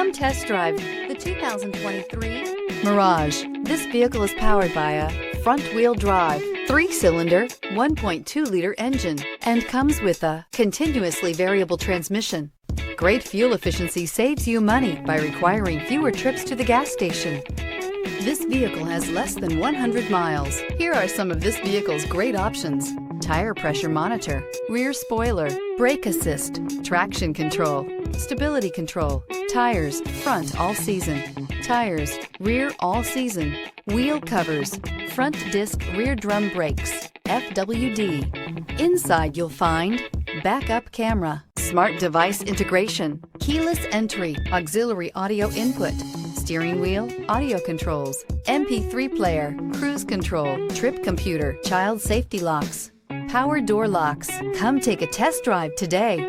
Come test drive the 2023 Mirage. This vehicle is powered by a front-wheel drive, 3-cylinder, 1.2-liter engine, and comes with a continuously variable transmission. Great fuel efficiency saves you money by requiring fewer trips to the gas station. This vehicle has less than 100 miles. Here are some of this vehicle's great options: tire pressure monitor, rear spoiler, brake assist, traction control, stability control, tires, front all season, tires, rear all season, wheel covers, front disc rear drum brakes, FWD. Inside you'll find backup camera, smart device integration, keyless entry, auxiliary audio input, steering wheel audio controls, MP3 player, cruise control, trip computer, child safety locks, power door locks. Come take a test drive today.